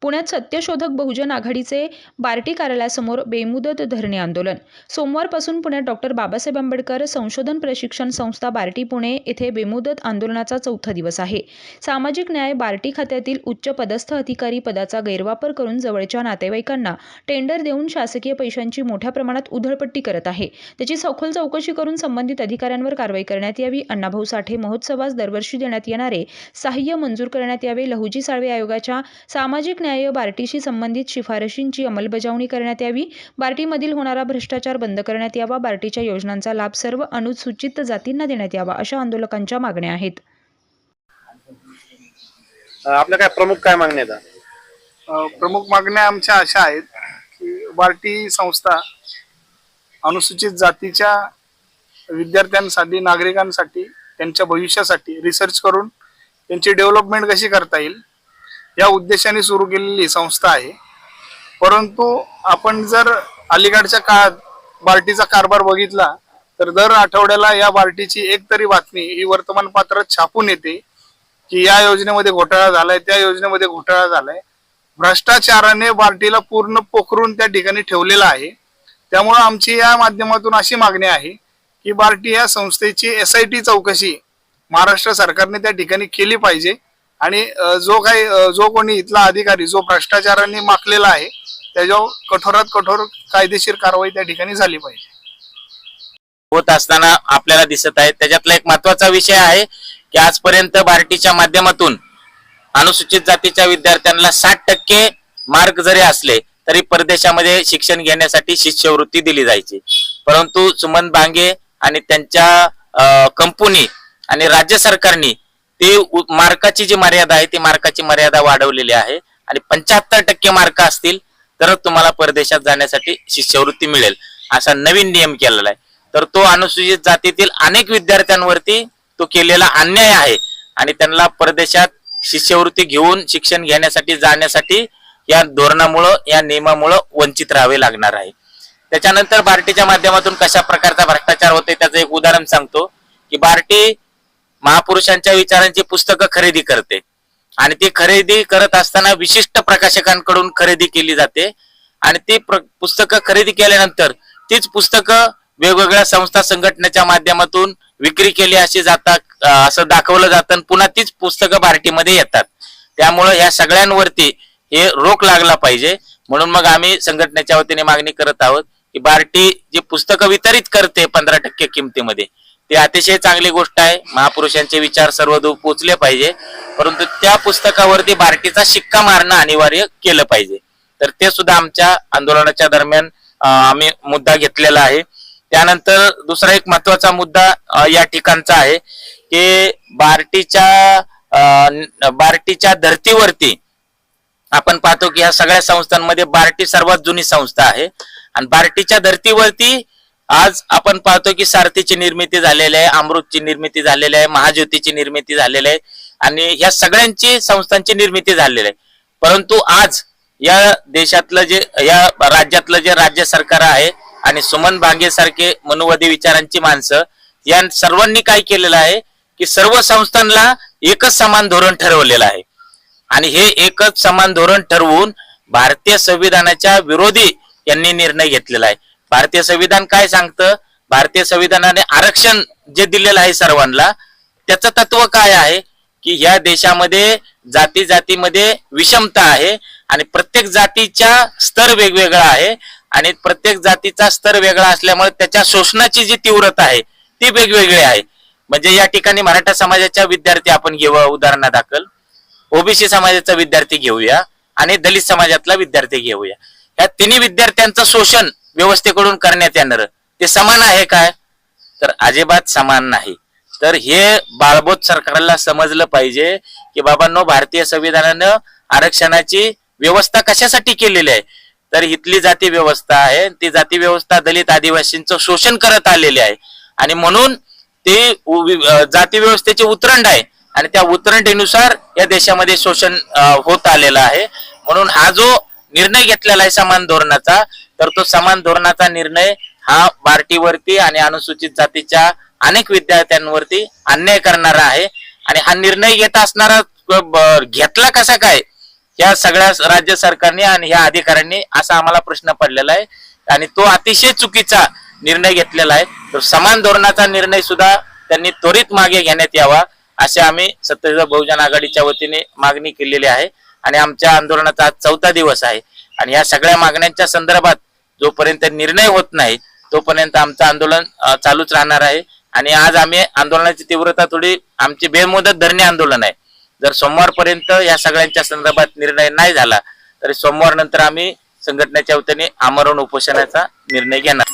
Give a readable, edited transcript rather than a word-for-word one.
पुण्यात सत्यशोधक बहुजन आघाडीचे बार्टी कार्यालयासमोर बेमुदत धरणे आंदोलन. सोमवारपासून पुण्यात डॉक्टर बाबासाहेब आंबेडकर संशोधन प्रशिक्षण संस्था बार्टी पुणे येथे बेमुदत आंदोलनाचा चौथा दिवस आहे. सामाजिक न्याय बार्टी खात्यातील उच्च पदस्थ अधिकारी पदाचा गैरवापर करून जवळच्या नातेवाईकांना टेंडर देऊन शासकीय पैशांची मोठ्या प्रमाणात उधळपट्टी करत आहे. त्याची सखोल चौकशी करून संबंधित अधिकाऱ्यांवर कारवाई करण्यात यावी. अण्णाभाऊ साठे महोत्सवास दरवर्षी देण्यात येणारे सहाय्य मंजूर करण्यात यावे. लहुजी साळवे आयोगाच्या सामाजिक न्याय बार्टीशी संबंधित शिफारशींची अंमलबजावणी करण्यात यावी. बार्टीमधील होणारा भ्रष्टाचार बंद करण्यात यावा. बार्टीच्या योजनांचा लाभ सर्व अनुसूचित जातींना देण्यात यावा अशा आंदोलकांच्या मागण्या आहेत. आपल्या काय प्रमुख काय मागण्या आहेत? प्रमुख मागण्या आमच्या अशा आहेत की बार्टी संस्था अनुसूचित जातीच्या विद्यार्थ्यांसाठी, नागरिकांसाठी, त्यांच्या भविष्यासाठी रिसर्च करून त्यांची डेव्हलपमेंट कशी करता येईल या उद्देशाने सुरू केलेली संस्था आहे. परंतु आपण जर अलीकडच्या काळात बार्टीचा कारभार बघितला तर दर आठवड्याला या बार्टीची एक तरी बातमी ही वर्तमानपत्रात छापून येते की या योजनेमध्ये घोटाळा झालाय, त्या योजनेमध्ये घोटाळा झालाय. भ्रष्टाचाराने बार्टीला पूर्ण पोखरून त्या ठिकाणी ठेवलेला आहे. त्यामुळे आमची या माध्यमातून अशी मागणी आहे की बार्टी या संस्थेची SIT चौकशी महाराष्ट्र सरकारने त्या ठिकाणी केली पाहिजे आणि जो कोणी इथला अधिकारी जो भ्रष्टाचाराने माखलेला आहे त्याच्यावर कठोरात कठोर कायदेशीर कारवाई त्या ठिकाणी झाली पाहिजे. होत असताना आपल्याला दिसत आहे. त्याच्यातला एक महत्वाचा विषय आहे की आजपर्यंत बार्टीच्या माध्यमातून अनुसूचित जातीच्या विद्यार्थ्यांना 60% मार्क जरी असले तरी परदेशामध्ये शिक्षण घेण्यासाठी शिष्यवृत्ती दिली जायची. परंतु सुमन बांगे आणि त्यांच्या कंपनी आणि राज्य सरकारने ती मार्काची जी मर्यादा आहे ती मार्काची मर्यादा वाढवलेली आहे आणि 75% मार्क असतील तरच तुम्हाला परदेशात जाण्यासाठी शिष्यवृत्ती मिळेल असा नवीन नियम केलेला आहे. तर तो अनुसूचित जातीतील अनेक विद्यार्थ्यांवरती तो केलेला अन्याय आहे आणि त्यांना परदेशात शिष्यवृत्ती घेऊन शिक्षण घेण्यासाठी जाण्यासाठी या धोरणामुळं, या नियमामुळं वंचित राहावे लागणार आहे. त्याच्यानंतर बार्टीच्या माध्यमातून कशा प्रकारचा भ्रष्टाचार होते त्याचं एक उदाहरण सांगतो की बार्टी महापुरुषांच्या विचारांची पुस्तकं खरेदी करते आणि ती खरेदी करत असताना विशिष्ट प्रकाशकांकडून खरेदी केली जाते आणि ती पुस्तकं खरेदी केल्यानंतर तीच पुस्तकं वेगवेगळ्या संस्था संघटनेच्या माध्यमातून विक्री केली अशी जातात असं दाखवलं जातं. पुन्हा तीच पुस्तकं बार्टीमध्ये येतात. त्यामुळं या सगळ्यांवरती हे रोख लागला पाहिजे. म्हणून मग आम्ही संघटनेच्या वतीने मागणी करत आहोत की बार्टी जी पुस्तकं वितरित करते 15% किमतीमध्ये ती अतिशय चांगली गोष्ट आहे. महापुरुषांचे विचार सर्वदूर पोचले पाहिजे, परंतु त्या पुस्तकावरती बार्टीचा शिक्का मारणं अनिवार्य केलं पाहिजे. तर ते सुद्धा आमच्या आंदोलनाच्या दरम्यान आम्ही मुद्दा घेतलेला आहे. त्यानंतर दुसरा एक महत्वाचा मुद्दा या ठिकाणचा आहे की बार्टीच्या धर्तीवरती आपण पाहतो की ह्या सगळ्या संस्थांमध्ये बार्टी सर्वात जुनी संस्था आहे आणि बार्टीच्या धर्तीवरती आज आपण पाहतो की सारथीची निर्मिती झालेली आहे, अमृतची निर्मिती झालेली आहे, महाज्योतीची निर्मिती झालेली आहे आणि ह्या सगळ्यांची संस्थांची निर्मिती झालेली आहे. परंतु आज या देशातलं या राज्यातलं जे राज्य सरकार आहे आणि सुमन बांगे सारखे मनुवादी विचारांची माणसं या सर्वांनी काय केलेलं आहे की सर्व संस्थांना एकच समान धोरण ठरवलेलं आहे आणि हे एकच समान धोरण ठरवून भारतीय संविधानाच्या विरोधी यांनी निर्णय घेतलेला आहे. भारतीय संविधान काय सांगतं? भारतीय संविधानाने आरक्षण जे दिलेलं आहे सर्वांना त्याचं तत्व काय आहे की या देशामध्ये जाती जातीमध्ये विषमता आहे आणि प्रत्येक जातीचा स्तर वेगवेगळा आहे आणि प्रत्येक जातीचा स्तर वेगळा असल्यामुळे त्याच्या शोषणाची जी तीव्रता आहे ती वेगवेगळी आहे. म्हणजे या ठिकाणी मराठा समाजाच्या विद्यार्थी आपण घेऊ उदाहरणादाखल, ओबीसी समाजाचा विद्यार्थी घेऊया आणि दलित समाजातला विद्यार्थी घेऊया. या तिन्ही विद्यार्थ्यांचं शोषण व्यवस्थेकडून करण्यात येणार ते समान आहे काय? तर अजिबात समान नाही. तर हे बाळबोध सरकारला समजलं पाहिजे की बाबांनो, भारतीय संविधानानं आरक्षणाची व्यवस्था कशासाठी केलेली आहे तर इथली जाती व्यवस्था आहे, ती जाती व्यवस्था दलित आदिवासींचं शोषण करत आलेली आहे आणि म्हणून ते जाती व्यवस्थेची उतरंड आहे आणि त्या उतरंडीनुसार या देशामध्ये शोषण होत आलेलं आहे. म्हणून हा जो निर्णय घेतलेला आहे समान धोरणाचा, तर तो समान धोरणाचा निर्णय हा बार्टीवरती आणि अनुसूचित जातीच्या अनेक विद्यार्थ्यांवरती अन्याय करणारा आहे आणि हा निर्णय घेत असणारा घेतला कसा काय या सगळ्या राज्य सरकारने आणि ह्या अधिकाऱ्यांनी असा आम्हाला प्रश्न पडलेला आहे आणि तो अतिशय चुकीचा निर्णय घेतलेला आहे. तर समान धोरणाचा निर्णय सुद्धा त्यांनी त्वरित मागे घेण्यात यावा असे आम्ही सत्तेचा बहुजन आघाडीच्या वतीने मागणी केलेली आहे आणि आमच्या आंदोलनाचा आज 4था दिवस आहे आणि या सगळ्या मागण्यांच्या संदर्भात जोपर्यंत निर्णय होत नाही तोपर्यंत आमचं आंदोलन चालूच राहणार आहे. आणि आज आम्ही आंदोलनाची तीव्रता थोडी आमची बेमुदत धरणे आंदोलन आहे. जर सोमवारपर्यंत या सगळ्यांच्या संदर्भात निर्णय नाही झाला तर सोमवार नंतर आम्ही संघटनेच्या वतीने आमरण उपोषणाचा निर्णय घेणार.